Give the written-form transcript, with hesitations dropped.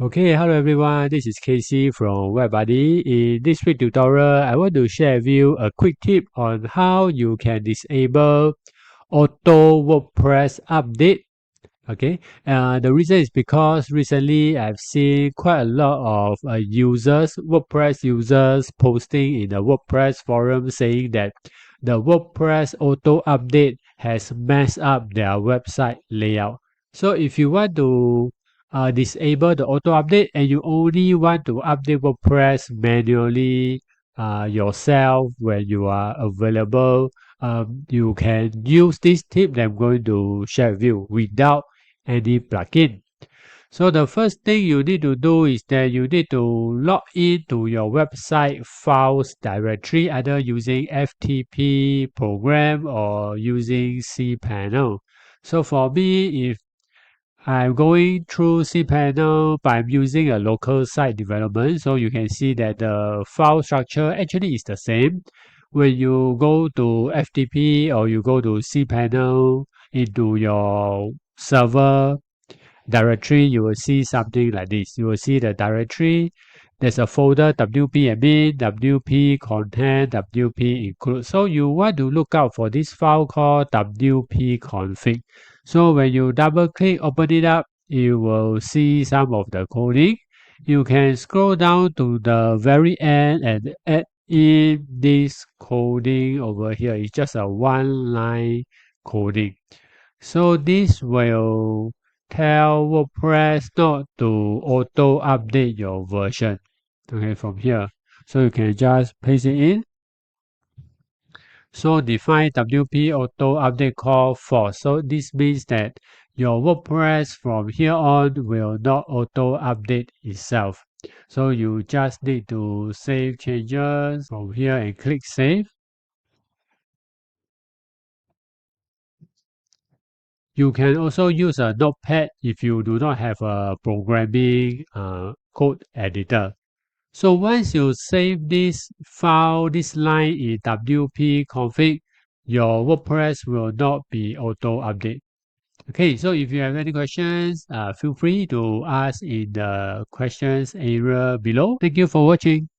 Okay, hello everyone. This is Casey from WebBuddy. In this week tutorial, I want to share with you a quick tip on how you can disable auto WordPress update. Okay, the reason is because recently I've seen quite a lot of WordPress users posting in the WordPress forum saying that the WordPress auto update has messed up their website layout. So if you want to disable the auto update and you only want to update WordPress manually yourself when you are available, you can use this tip that I'm going to share with you without any plugin. So the first thing you need to do is that you need to log into your website files directory, either using FTP program or using cPanel. So for me, if I'm going through cPanel, but I'm using a local site development, so you can see that the file structure actually is the same. When you go to FTP or you go to cPanel into your server directory, you will see something like this. You will see the directory. There's a folder WP admin, WP content, WP include. So you want to look out for this file called WP config. So when you double click, open it up, you will see some of the coding. You can scroll down to the very end and add in this coding over here. It's just a one line coding. So this will tell WordPress not to auto update your version. Okay, from here. So you can just paste it in. So define WP auto update call false. So this means that your WordPress from here on will not auto update itself. So you just need to save changes from here and click save. You can also use a notepad if you do not have a programming code editor. So once you save this file, this line in WP config, your WordPress will not be auto update. Okay, so if you have any questions, feel free to ask in the questions area below. Thank you for watching.